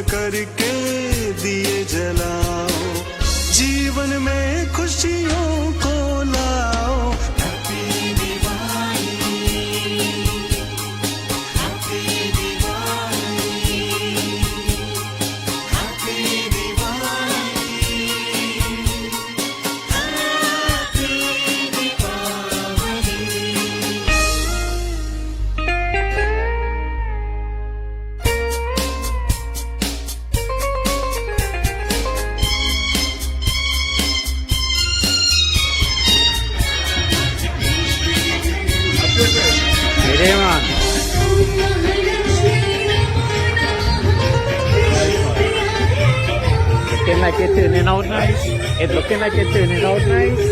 करके दिए जलाओ, जीवन में खुशियों को लाओ। Happy Diwali, happy Diwali, happy Diwali, happy Deepawali. Geliyor mu? Looking like you're turning out nice. It's looking like you're turning out nice.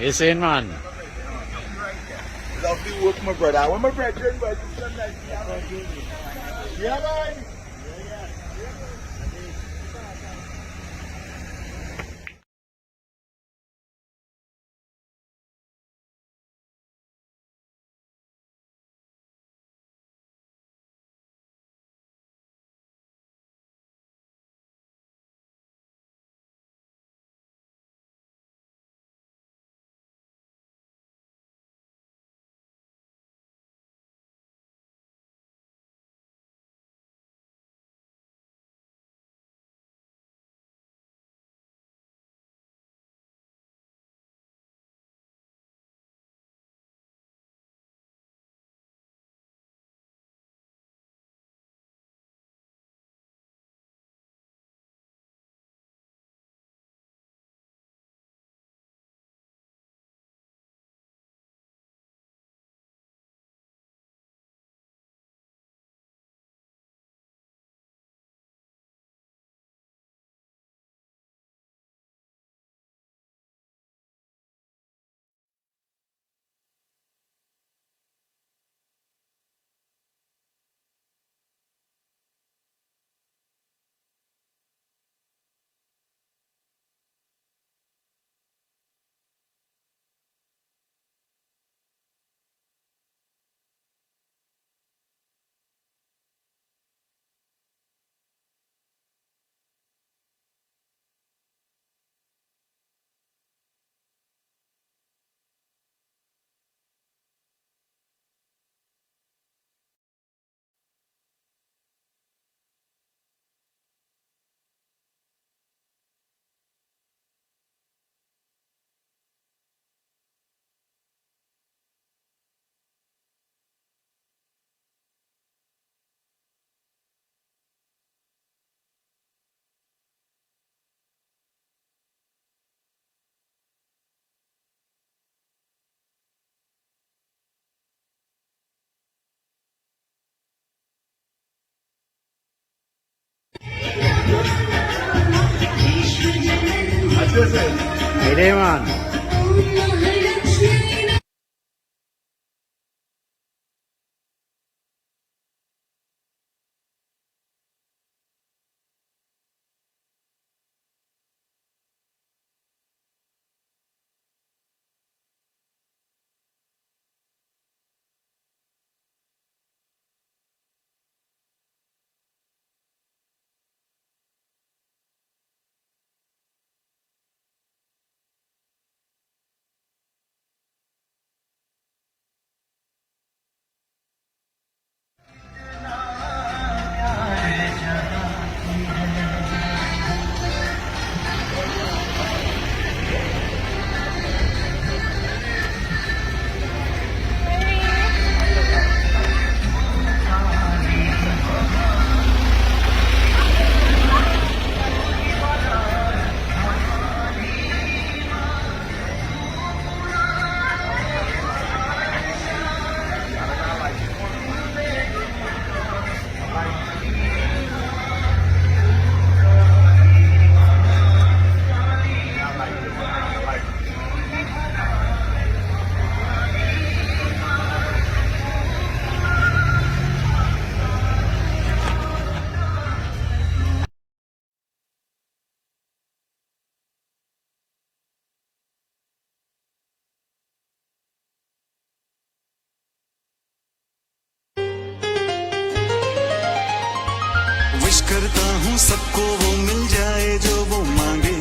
Listen, man. Lovely work, my brother. I want my brethren, but it's not nice. Yeah, man. अच्छे से। Aireman. Wish करता हूँ सबको वो मिल जाए जो वो मांगे,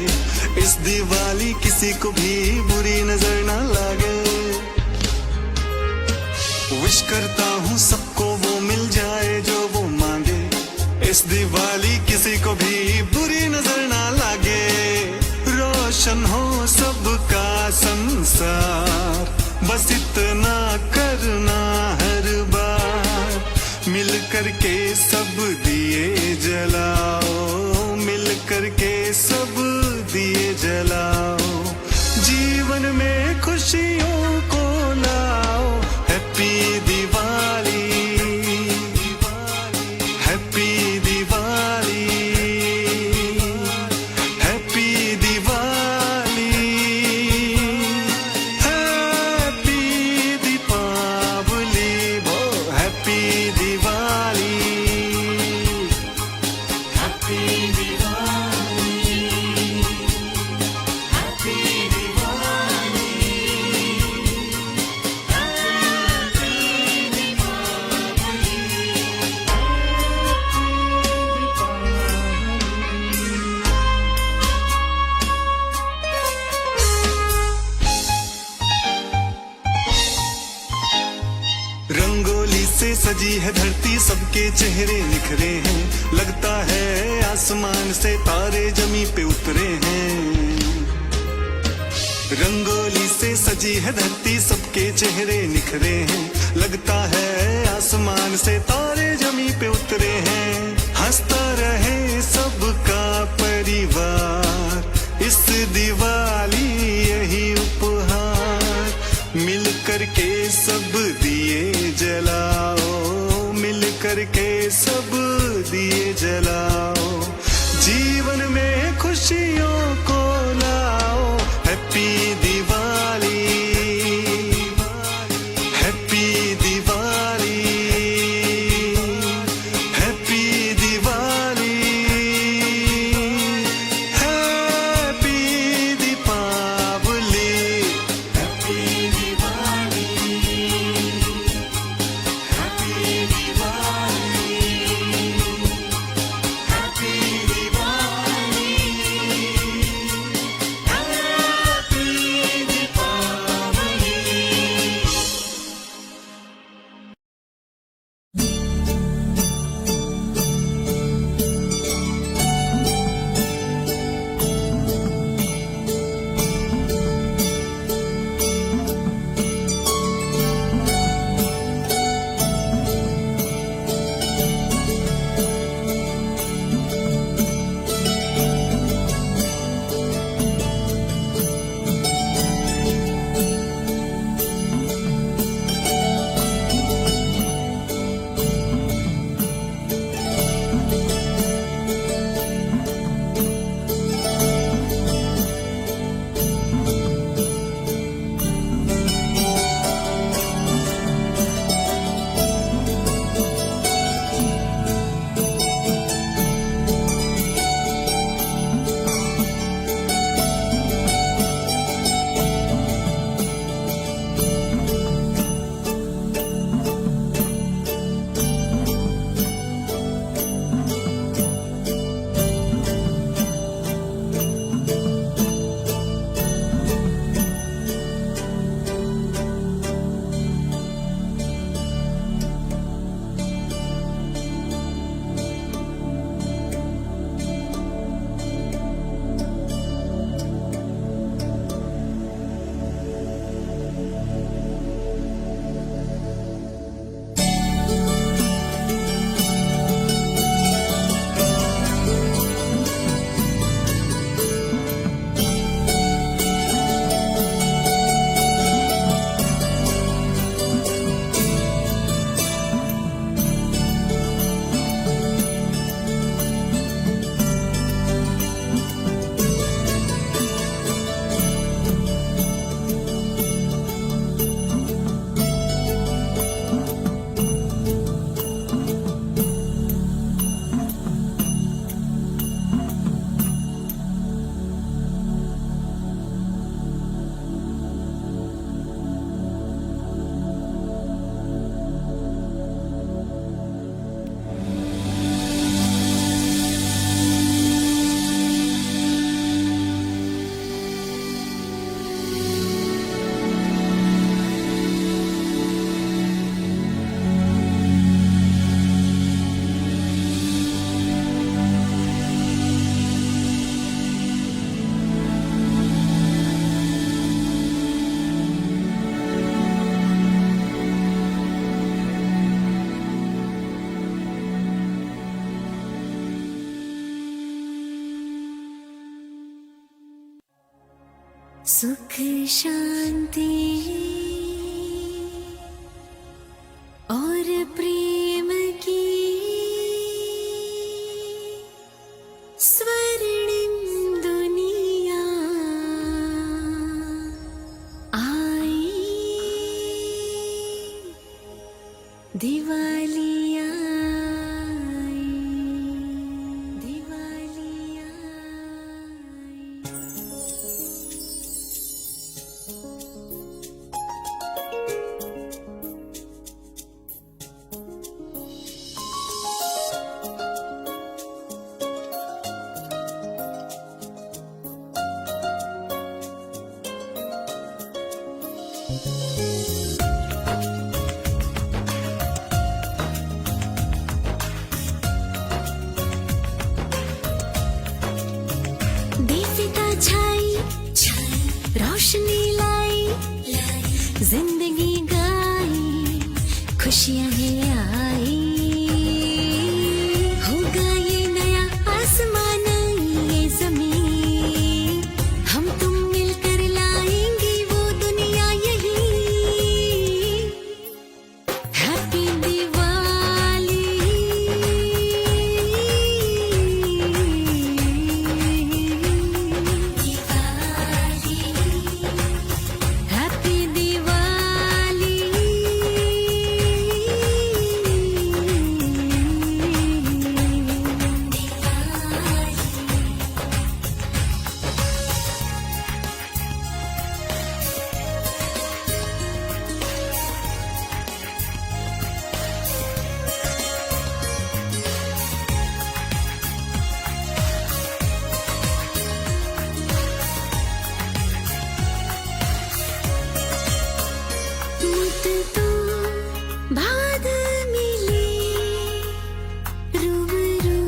इस दिवाली किसी को भी बुरी नजर ना लागे। विश करता हूँ सबको वो मिल जाए जो वो मांगे, इस दिवाली किसी को भी बुरी नजर ना लागे। रोशन हो सबका संसार, बस इतना करना हर बार। मिल करके सब दिए जलाओ, मिल करके सब दिए जलाओ, जीवन में खुशियों को लाओ। Happy Diwali, happy Diwali, happy Diwali, happy Deepawali, वो happy Diwali, happy Diwali, happy Diwali, rangoli से सजी है धरती, सबके चेहरे निखरे हैं। लगता है आसमान से तारे जमी पे उतरे हैं। रंगोली से सजी है धरती, सबके चेहरे निखरे हैं। लगता है आसमान से तारे जमी पे उतरे हैं। हंसता रहे सबका परिवार, इस दिवाली यही उपहार। मिल करके सब दिए जलाओ, मिल करके सब दिए जलाओ, जीवन में खुशियों को लाओ। Happy Diwali, happy Diwali, happy Diwali, सुख शांति और प्रेम की स्वर्णिम दुनिया आई, दिवाली आई, दिवाली आई। दीपिका छाई रोशनी लाई, जिंदगी गाई, खुशियां ही आई। होगा ये नया आसमान, ये जमीन, हम तुम मिलकर लाएंगे वो दुनिया यही। हैप्पी दिवाली, हैप्पी दिवाली, मुझको बाद मिले रूबरू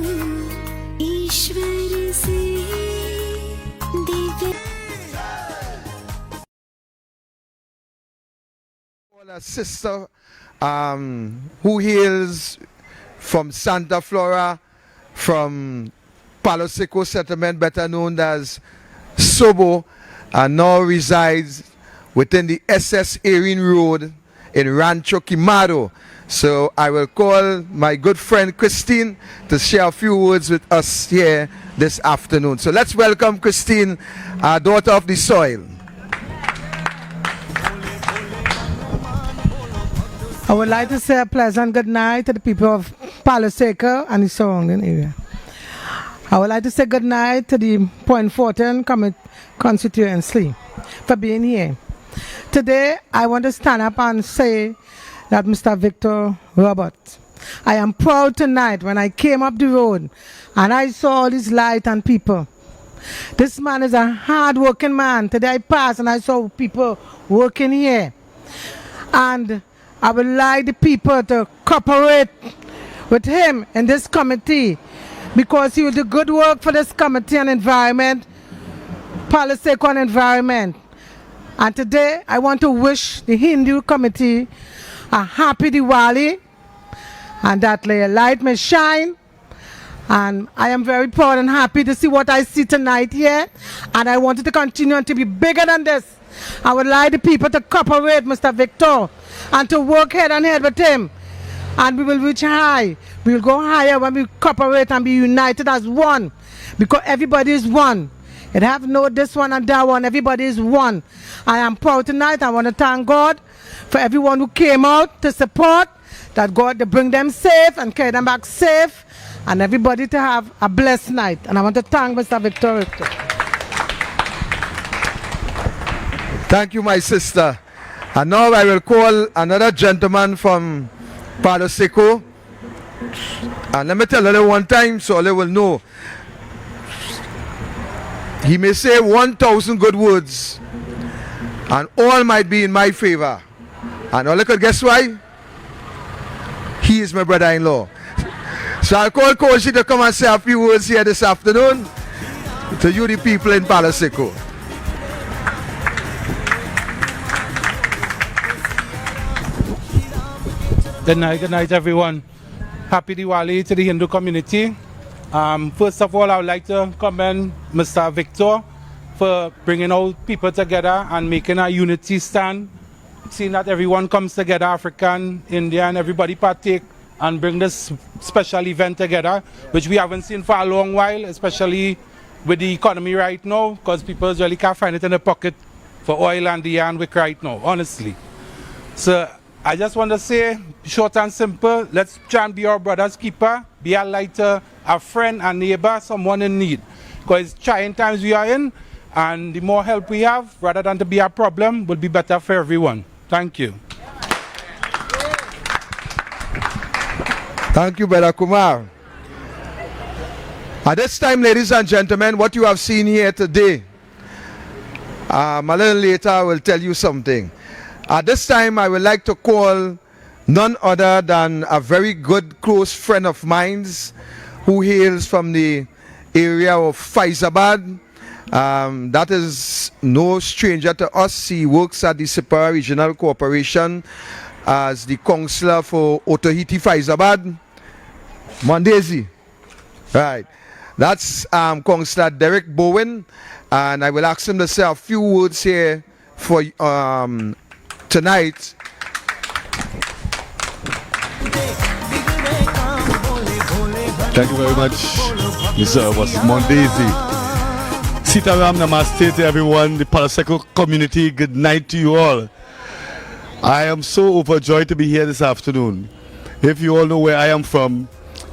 ईश्वर से Divya. A sister who hails from Santa Flora, from Palo Seco settlement, better known as Sobo, and now resides within the SS Erin Road in Rancho Quemado. So I will call my good friend Christine to share a few words with us here this afternoon. So let's welcome Christine, our daughter of the soil. I would like to say a pleasant good night to the people of Palo Seco and the surrounding area. I would like to say good night to the Point Fortin constituency for being here. Today, I want to stand up and say that Mr. Victor Robert, I am proud tonight when I came up the road and I saw all this light and people. This man is a hard-working man. Today I passed and I saw people working here. And I would like the people to cooperate with him in this committee because he will do good work for this committee on environment, Palo Seco and environment. And today I want to wish the Hindu committee a happy Diwali and that your light may shine. And I am very proud and happy to see what I see tonight here. And I want it to continue and to be bigger than this. I would like the people to cooperate, Mr. Victor, and to work head and head with him. And we will reach high. We will go higher when we cooperate and be united as one. Because everybody is one. It have no this one and that one. Everybody is one. I am proud tonight. I want to thank God for everyone who came out to support. That God to bring them safe and carry them back safe. And everybody to have a blessed night. And I want to thank Mr. Victor. Thank you, my sister. And now I will call another gentleman from Palo Seco. And let me tell you one time so they will know. He may say 1,000 good words and all might be in my favor. And all I could guess why? He is my brother-in-law. So I'll call Koshi to come and say a few words here this afternoon to you, the people in Palo Seco. Good night, everyone. Happy Diwali to the Hindu community. First of all, I would like to commend Mr. Victor for bringing all people together and making a unity stand, seeing that everyone comes together, African, Indian, everybody partake and bring this special event together, which we haven't seen for a long while, especially with the economy right now, because people really can't find it in the pocket for oil and the yarn wick right now, honestly. So I just want to say, short and simple, let's try and be our brother's keeper, be a lighter, a friend, a neighbor, someone in need. Because trying times we are in, and the more help we have, rather than to be a problem, will be better for everyone. Thank you. Thank you, Brother Kumar. At this time, ladies and gentlemen, what you have seen here today, a little later I will tell you something. At this time, I would like to call none other than a very good close friend of mine who hails from the area of Faizabad. That is no stranger to us. He works at the Sipara Regional Corporation as the counselor for Otohiti Faizabad. Mondesi. Right. That's Councillor Derek Bowen, and I will ask him to say a few words here for tonight. Thank you very much, Mr. Mondesi. Sitaram Namaste to everyone, the Palo Seco community. Good night to you all. I am so overjoyed to be here this afternoon. If you all know where I am from,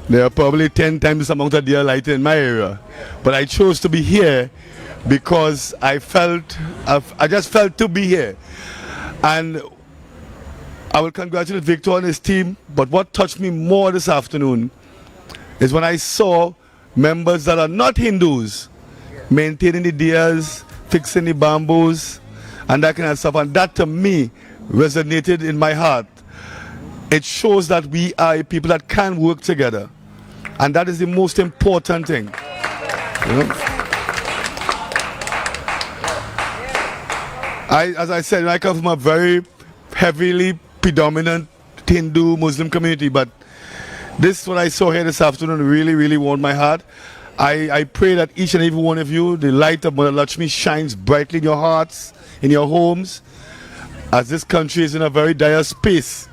there are probably 10 times this amount of deer light in my area. But I chose to be here because I just felt to be here. And I will congratulate Victor and his team, but what touched me more this afternoon is when I saw members that are not Hindus maintaining the deers, fixing the bamboos, and that kind of stuff. And that to me resonated in my heart. It shows that we are people that can work together. And that is the most important thing. You know? As I said, I come from a very heavily predominant Hindu Muslim community, but this, what I saw here this afternoon, really, really warmed my heart. I pray that each and every one of you, the light of Mother Lakshmi shines brightly in your hearts, in your homes, as this country is in a very dire space.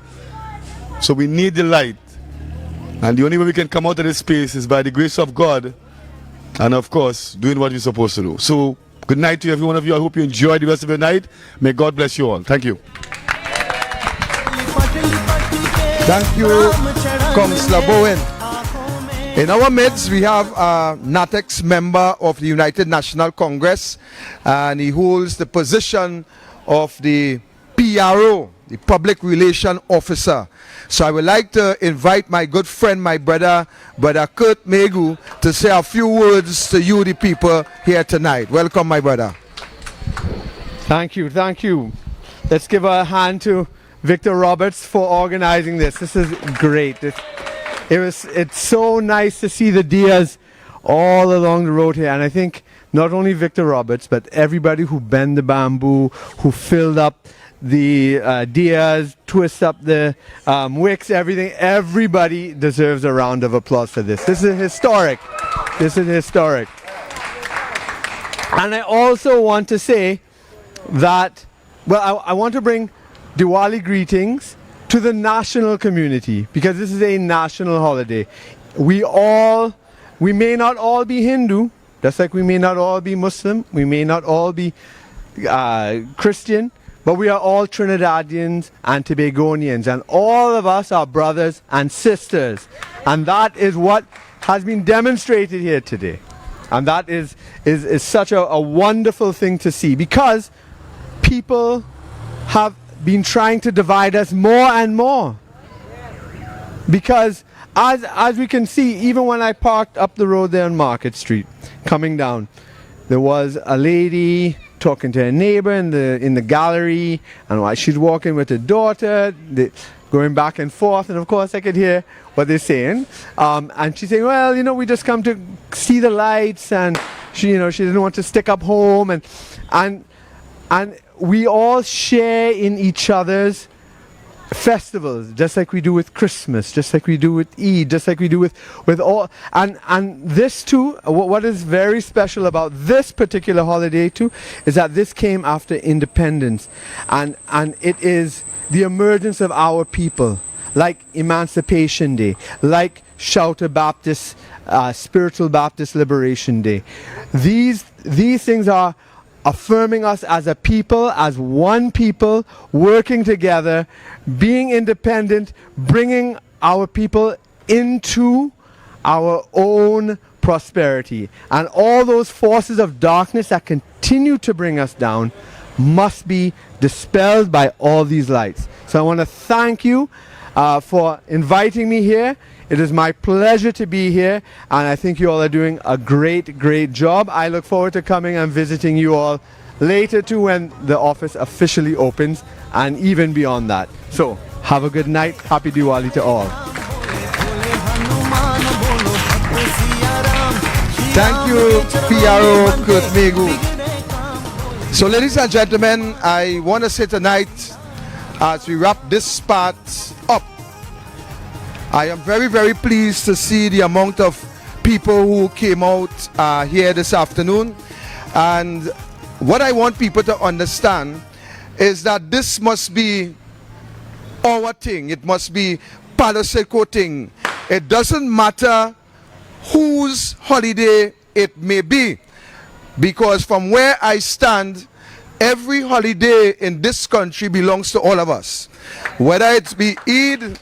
So we need the light. And the only way we can come out of this space is by the grace of God and, of course, doing what we're supposed to do. So good night to every one of you. I hope you enjoy the rest of your night. May God bless you all. Thank you. Thank you, Councillor Bowen. In our midst, we have a NATEX member of the United National Congress, and he holds the position of the PRO, the Public Relation Officer. So I would like to invite my good friend, my brother Kurt Megu, to say a few words to you, the people here tonight. Welcome, my brother. Thank you, thank you. Let's give a hand to Victor Roberts for organizing this. This is great. It's so nice to see the deers all along the road here, and I think not only Victor Roberts, but everybody who bent the bamboo, who filled up the deers, twist up the wicks, everything. Everybody deserves a round of applause for this. This is historic. This is historic. And I also want to say that, well, I want to bring Diwali greetings to the national community, because this is a national holiday. We may not all be Hindu, just like we may not all be Muslim, we may not all be Christian, but we are all Trinidadians and Tobagonians, and all of us are brothers and sisters. And that is what has been demonstrated here today. And that is such a wonderful thing to see, because people have been trying to divide us more and more. Because as we can see, even when I parked up the road there on Market Street, coming down, there was a lady talking to her neighbor in the gallery, and while she's walking with her daughter, going back and forth, and of course I could hear what they're saying. And she's saying, well, we just come to see the lights, and she didn't want to stick up home, and we all share in each other's festivals, just like we do with Christmas, just like we do with Eid, just like we do with all, and this too, what is very special about this particular holiday too, is that this came after independence, and it is the emergence of our people, like Emancipation Day, like Shouter Baptist, Spiritual Baptist Liberation Day. These things are affirming us as a people, as one people, working together, being independent, bringing our people into our own prosperity. And all those forces of darkness that continue to bring us down must be dispelled by all these lights. So I want to thank you for inviting me here. It is my pleasure to be here, and I think you all are doing a great, great job. I look forward to coming and visiting you all later too, when the office officially opens, and even beyond that. So, have a good night. Happy Diwali to all. Thank you, PRO Kurt Megu. So, ladies and gentlemen, I want to say tonight, as we wrap this part up, I am very, very pleased to see the amount of people who came out here this afternoon. And what I want people to understand is that this must be our thing. It must be Palo Seco thing. It doesn't matter whose holiday it may be. Because from where I stand, every holiday in this country belongs to all of us. Whether it be Eid,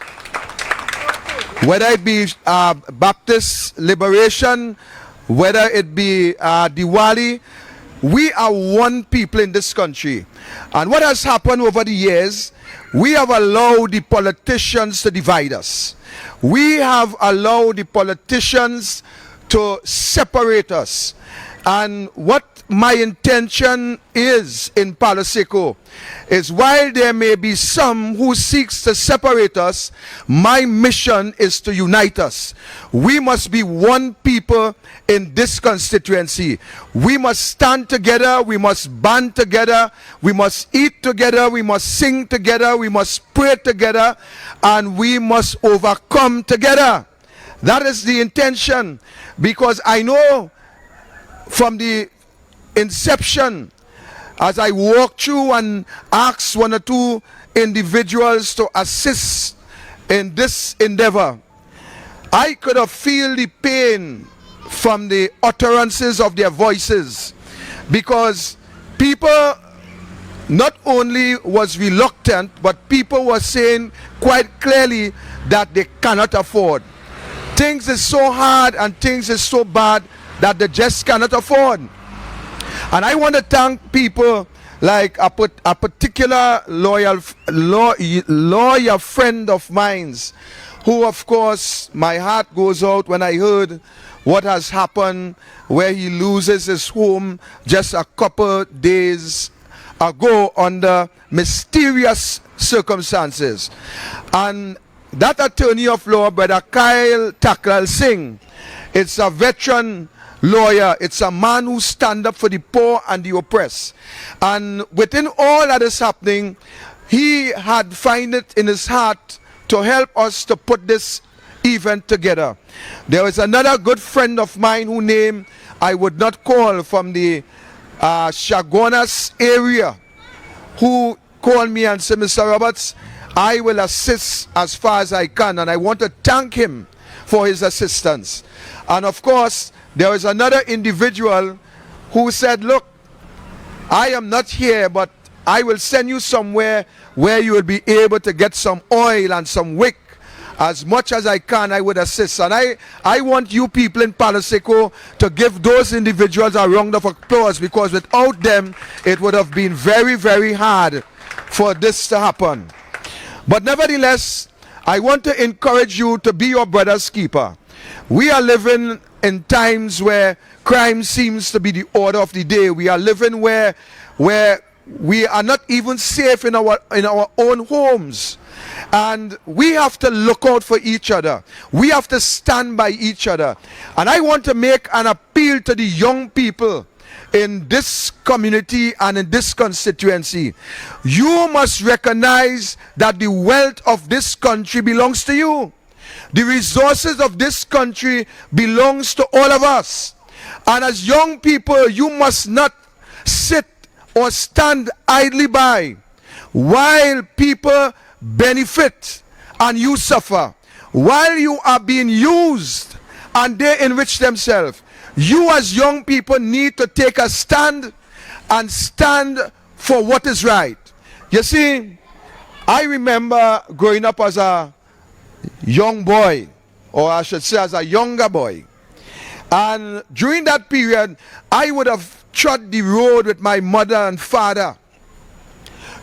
whether it be Baptist Liberation, whether it be Diwali, we are one people in this country. And what has happened over the years, we have allowed the politicians to divide us. We have allowed the politicians to separate us. And what my intention is in Palo Seco is, while there may be some who seeks to separate us, my mission is to unite us. We must be one people in this constituency. We must stand together, we must band together, we must eat together, we must sing together, we must pray together, and we must overcome together. That is the intention, because I know from the inception, as I walked through and asked one or two individuals to assist in this endeavor, I could have feel the pain from the utterances of their voices, because people not only was reluctant, but people were saying quite clearly that they cannot afford. Things is so hard and things is so bad that they just cannot afford. And I want to thank people like a particular lawyer friend of mine, who, of course, my heart goes out when I heard what has happened, where he loses his home just a couple days ago under mysterious circumstances. And that attorney of law, Brother Kyle Takral Singh, it's a veteran lawyer. It's a man who stands up for the poor and the oppressed. And within all that is happening, he had find it in his heart to help us to put this event together. There is another good friend of mine whose name I would not call, from the Chaguanas area, who called me and said, Mr. Roberts, I will assist as far as I can, and I want to thank him for his assistance. And of course, there is another individual who said, look, I am not here, but I will send you somewhere where you will be able to get some oil and some wick. As much as I can, I would assist. And I want you people in Palo Seco to give those individuals a round of applause, because without them, it would have been very, very hard for this to happen. But nevertheless, I want to encourage you to be your brother's keeper. We are living in times where crime seems to be the order of the day. We are living where we are not even safe in our own homes. And we have to look out for each other. We have to stand by each other. And I want to make an appeal to the young people in this community and in this constituency, you must recognize that the wealth of this country belongs to you. The resources of this country belongs to all of us. And as young people, you must not sit or stand idly by while people benefit and you suffer, while you are being used and they enrich themselves. You as young people need to take a stand and stand for what is right. You see, I remember growing up as a young boy, or I should say as a younger boy, and during that period I would have trod the road with my mother and father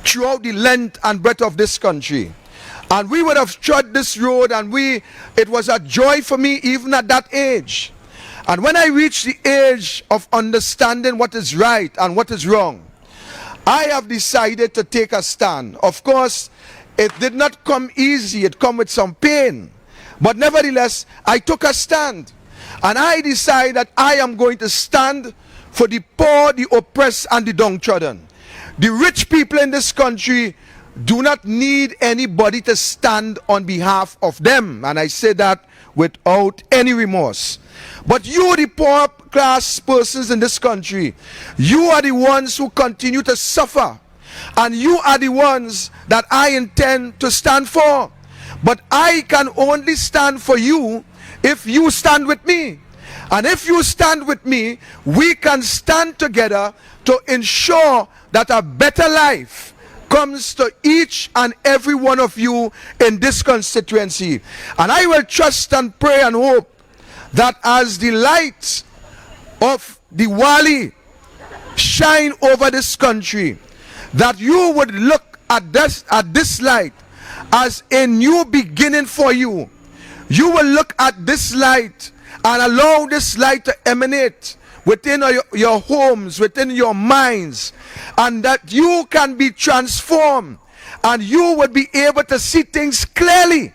throughout the length and breadth of this country, and we would have trod this road, and it was a joy for me even at that age. And when I reached the age of understanding what is right and what is wrong, I have decided to take a stand. Of course, it did not come easy, it came with some pain, but nevertheless I took a stand, and I decided that I am going to stand for the poor, the oppressed, and the downtrodden. The rich people in this country do not need anybody to stand on behalf of them, and I say that without any remorse. But you, the poor class persons in this country, you are the ones who continue to suffer, and you are the ones that I intend to stand for. But I can only stand for you if you stand with me. And if you stand with me, we can stand together to ensure that a better life comes to each and every one of you in this constituency. And I will trust and pray and hope that as the light of Diwali shine over this country, that you would look at this light as a new beginning for you. You will look at this light and allow this light to emanate within your homes, within your minds, and that you can be transformed and you would be able to see things clearly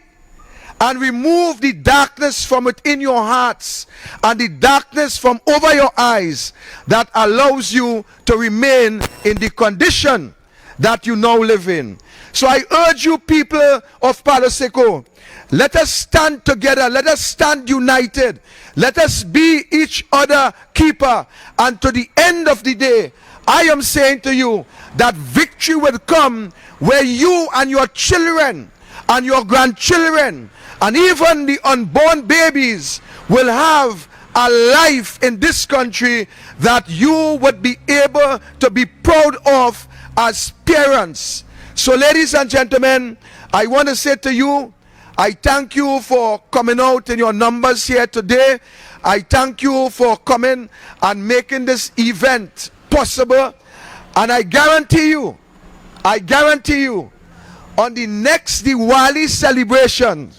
and remove the darkness from within your hearts and the darkness from over your eyes that allows you to remain in the condition that you now live in. So I urge you, people of Palo Seco, let us stand together, let us stand united, let us be each other keeper, and to the end of the day, I am saying to you that victory will come where you and your children and your grandchildren and even the unborn babies will have a life in this country that you would be able to be proud of as parents. So ladies and gentlemen, I want to say to you, I thank you for coming out in your numbers here today. I thank you for coming and making this event possible. And I guarantee you, on the next Diwali celebration,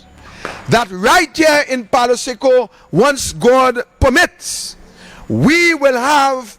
that right here in Palo Seco, once God permits, we will have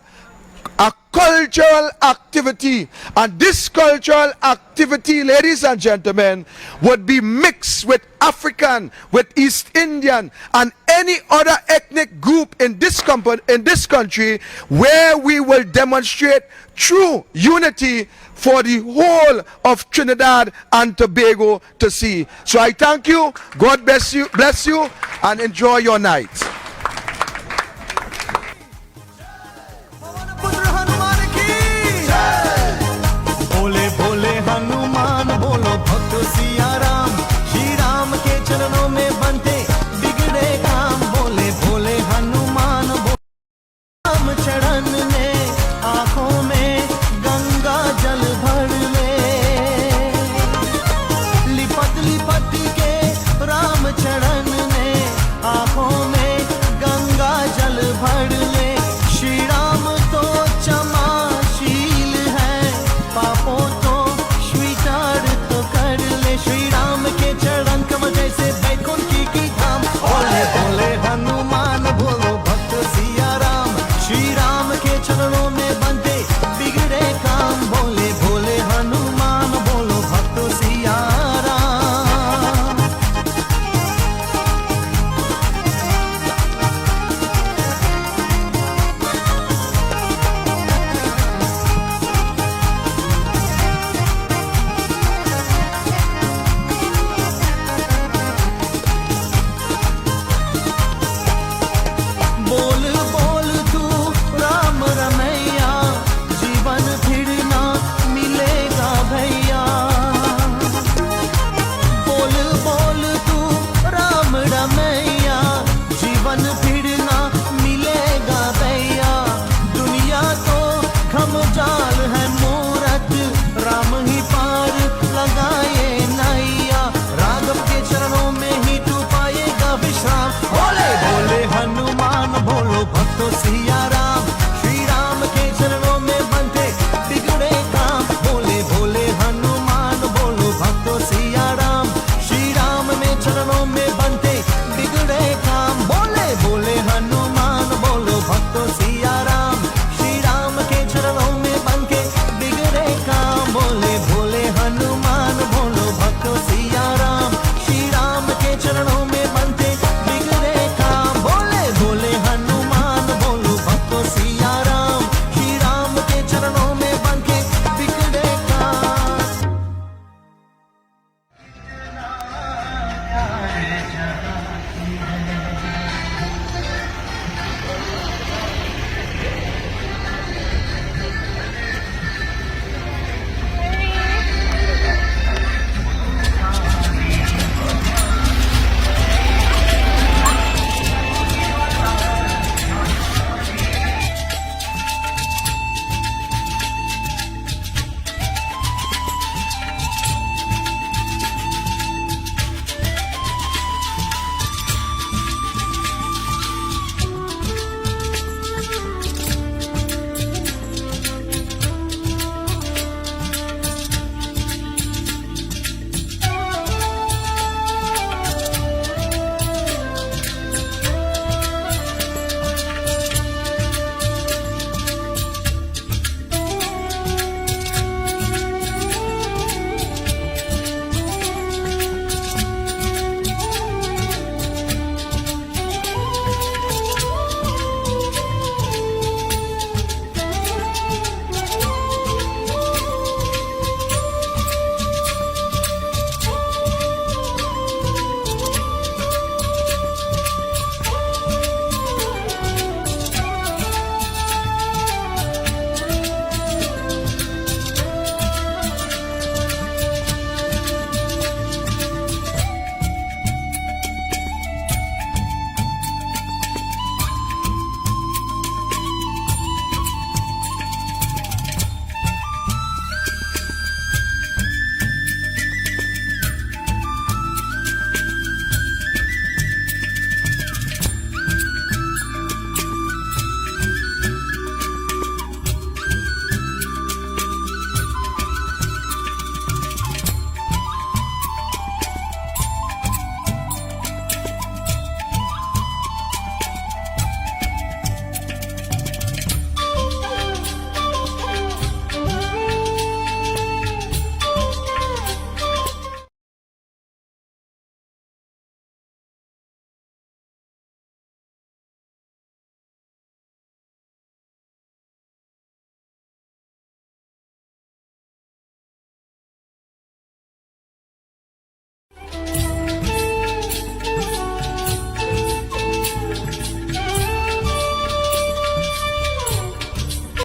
a cultural activity, and this cultural activity, ladies and gentlemen, would be mixed with African, with East Indian, and any other ethnic group in this country, where we will demonstrate true unity for the whole of Trinidad and Tobago to see. So I thank you, God bless you, and enjoy your night. Bhole Bhole Hanuman बोलो भक्त सिया राम, श्री राम के चरणों में बनते बिगड़े काम। भोले भोले हनुमान बोलो राम चरण ने आंखों में गंगा जल भर ले, लिपट लिपट के राम चरण ने आंखों में थम जा